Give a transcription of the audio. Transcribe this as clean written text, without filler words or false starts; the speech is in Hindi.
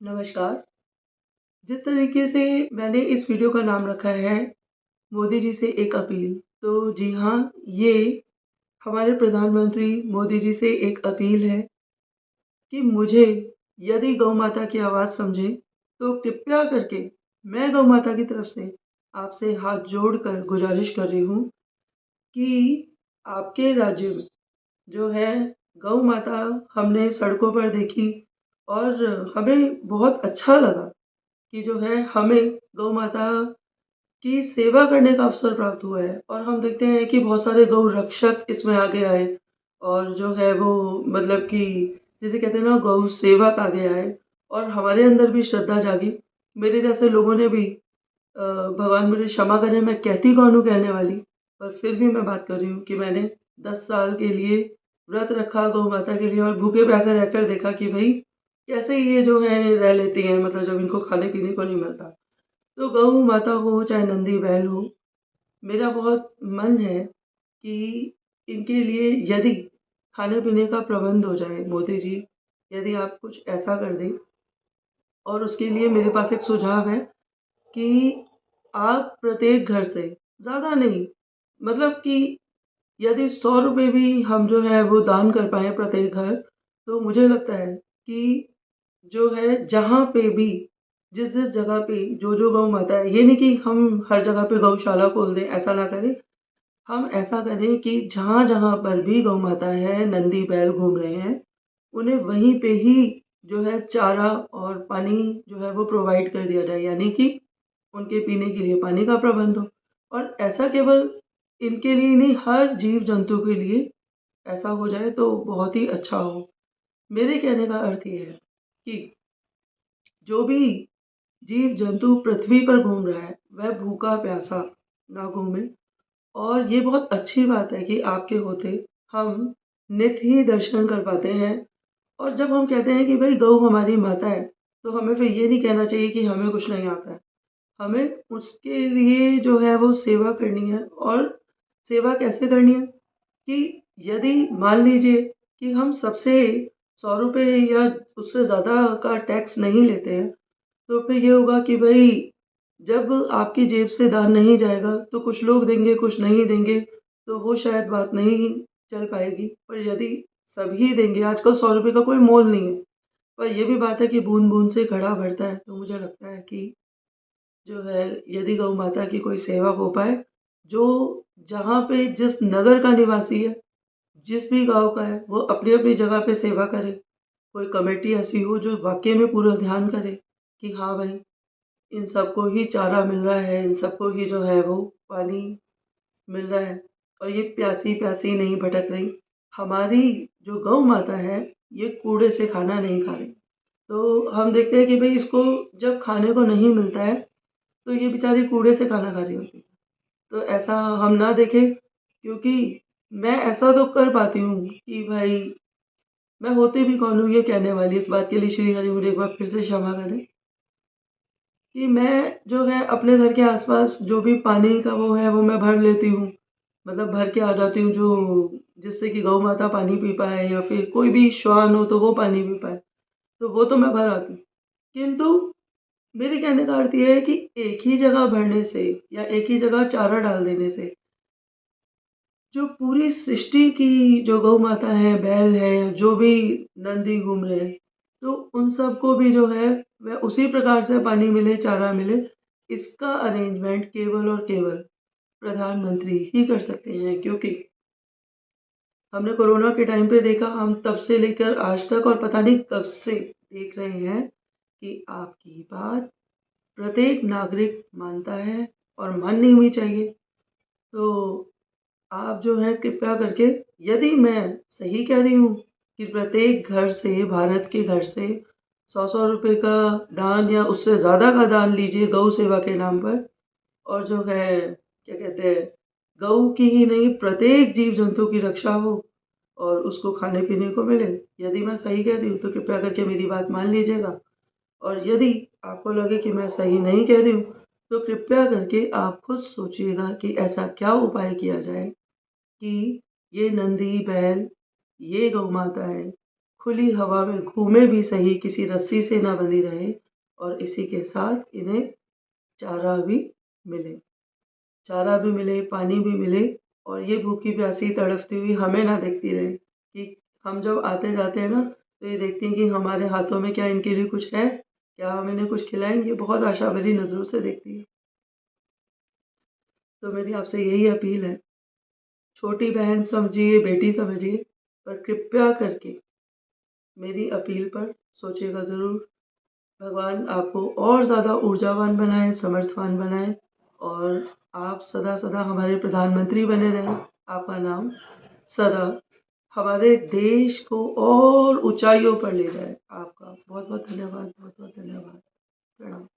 नमस्कार। जिस तरीके से मैंने इस वीडियो का नाम रखा है, मोदी जी से एक अपील। तो जी हाँ, ये हमारे प्रधानमंत्री मोदी जी से एक अपील है कि मुझे यदि गौ माता की आवाज़ समझे, तो कृपया करके मैं गौ माता की तरफ से आपसे हाथ जोड़कर गुज़ारिश कर रही हूँ कि आपके राज्य में जो है गौ माता हमने सड़कों पर देखी और हमें बहुत अच्छा लगा कि जो है हमें गौ माता की सेवा करने का अवसर प्राप्त हुआ है। और हम देखते हैं कि बहुत सारे गौ रक्षक इसमें आगे आए और जो है वो मतलब कि जिसे कहते हैं ना गौ सेवक आगे आए और हमारे अंदर भी श्रद्धा जागी। मेरे जैसे लोगों ने भी भगवान मुझे क्षमा करे, मैं कहती कौन हूँ कहने वाली, पर फिर भी मैं बात कर रही हूँ कि मैंने 10 साल के लिए व्रत रखा गौ माता के लिए और भूखे प्यासे रहकर देखा कि भाई कैसे ये जो है रह लेती हैं, मतलब जब इनको खाने पीने को नहीं मिलता। तो गऊ माता हो चाहे नंदी बैल हो, मेरा बहुत मन है कि इनके लिए यदि खाने पीने का प्रबंध हो जाए, मोदी जी यदि आप कुछ ऐसा कर दें। और उसके लिए मेरे पास एक सुझाव है कि आप प्रत्येक घर से ज़्यादा नहीं, मतलब कि यदि 100 रुपये भी हम जो है वो दान कर पाएँ प्रत्येक घर, तो मुझे लगता है कि जो है जहाँ पे भी जिस-जिस जगह पे जो-जो गौ माता है, ये नहीं कि हम हर जगह पे गौशाला खोल दें, ऐसा ना करें। हम ऐसा करें कि जहाँ-जहाँ पर भी गौ माता है, नंदी बैल घूम रहे हैं, उन्हें वहीं पे ही जो है चारा और पानी जो है वो प्रोवाइड कर दिया जाए, यानी कि उनके पीने के लिए पानी का प्रबंध हो। और ऐसा केवल इनके लिए नहीं, हर जीव-जंतु के लिए ऐसा हो जाए तो बहुत ही अच्छा हो। मेरे कहने का अर्थ ये है कि जो भी जीव-जंतु पृथ्वी पर घूम रहा है, वह भूखा-प्यासा ना घूमे। और ये बहुत अच्छी बात है कि आपके होते हम नित ही दर्शन कर पाते हैं। और जब हम कहते हैं कि भई गौ हमारी माता है, तो हमें फिर ये नहीं कहना चाहिए कि हमें कुछ नहीं आता है। हमें उसके लिए जो है वो सेवा करनी है। और सेवा कैसे करनी है कि यदि मान लीजिए कि हम सबसे 100 रुपये या उससे ज़्यादा का टैक्स नहीं लेते हैं, तो फिर ये होगा कि भई जब आपकी जेब से दान नहीं जाएगा, तो कुछ लोग देंगे, कुछ नहीं देंगे, तो वो शायद बात नहीं चल पाएगी। पर यदि सभी देंगे, आजकल 100 रुपये का कोई मोल नहीं है। पर ये भी बात है कि बूँद-बूँद से घड़ा भरता है, तो मुझे लगता है कि जो है यदि गौ माता की कोई सेवा हो पाए, जो जहाँ पे जिस नगर का निवासी है, जिस भी गाँव का है, वो अपनी-अपनी जगह पे सेवा करे। कोई कमेटी ऐसी हो जो वाक़ई में पूरा ध्यान करे कि हाँ भाई, इन सबको ही चारा मिल रहा है, इन सबको ही जो है वो पानी मिल रहा है और ये प्यासी-प्यासी नहीं भटक रही। हमारी जो गौ माता है, ये कूड़े से खाना नहीं खा रही। तो हम देखते हैं कि भई इसको जब खाने को नहीं मिलता है, तो ये बेचारी कूड़े से खाना खा रही होती है। तो ऐसा हम ना देखें, क्योंकि मैं ऐसा तो कर पाती हूँ कि भाई मैं होती भी कौन हूँ ये कहने वाली, इस बात के लिए श्री हरि मुझे एक बार फिर से क्षमा करें कि मैं जो है अपने घर के आस-पास जो भी पानी का वो है, वो मैं भर लेती हूँ। मतलब भर के आ जाती हूँ, जो जिससे कि गौ माता पानी पी पाए या फिर कोई भी श्वान हो तो वो पानी पी पाए, तो वो तो मैं भर आती हूँ। किंतु मेरे कहने का अर्थ ये है कि एक ही जगह भरने से या एक ही जगह चारा डाल देने से जो पूरी सृष्टि की जो गौ माता है, बैल है, जो भी नंदी घूम रहे हैं, तो उन सबको भी जो है वह उसी प्रकार से पानी मिले, चारा मिले, इसका अरेंजमेंट केवल और केवल प्रधानमंत्री ही कर सकते हैं। क्योंकि हमने कोरोना के टाइम पे देखा, हम तब से लेकर आज तक और पता नहीं कब से देख रहे हैं कि आपकी बात प्रत्येक नागरिक मानता है और माननी भी चाहिए। तो आप जो है कृपया करके, यदि मैं सही कह रही हूँ कि प्रत्येक घर से, भारत के घर से 100-100 रुपए का दान या उससे ज़्यादा का दान लीजिए गौ सेवा के नाम पर। और जो है क्या कहते हैं, गऊ की ही नहीं प्रत्येक जीव-जंतु की रक्षा हो और उसको खाने-पीने को मिले। यदि मैं सही कह रही हूँ तो कृपया करके मेरी बात मान लीजिएगा। और यदि आपको लगे कि मैं सही नहीं कह रही हूँ, तो कृपया करके आप खुद सोचिएगा कि ऐसा क्या उपाय किया जाए कि ये नंदी, बैल, ये गौ माताएँ खुली हवा में घूमे भी सही, किसी रस्सी से ना बंधी रहे, और इसी के साथ इन्हें चारा भी मिले, पानी भी मिले, और ये भूखी प्यासी तड़फती हुई हमें ना देखती रहे कि हम जब आते जाते हैं ना, तो ये देखती हैं कि हमारे हाथों में क्या इनके लिए कुछ है, क्या हम इन्हें कुछ खिलाएंगे। बहुत आशा भरी नज़रों से देखती है। तो मेरी आपसे यही अपील है, छोटी बहन समझिए, बेटी समझिए, पर कृपया करके मेरी अपील पर सोचिएगा ज़रूर। भगवान आपको और ज़्यादा ऊर्जावान बनाए, समर्थवान बनाए, और आप सदा सदा हमारे प्रधानमंत्री बने रहें। आपका नाम सदा हमारे देश को और ऊंचाइयों पर ले जाए। आपका बहुत बहुत धन्यवाद, बहुत बहुत धन्यवाद। प्रणाम।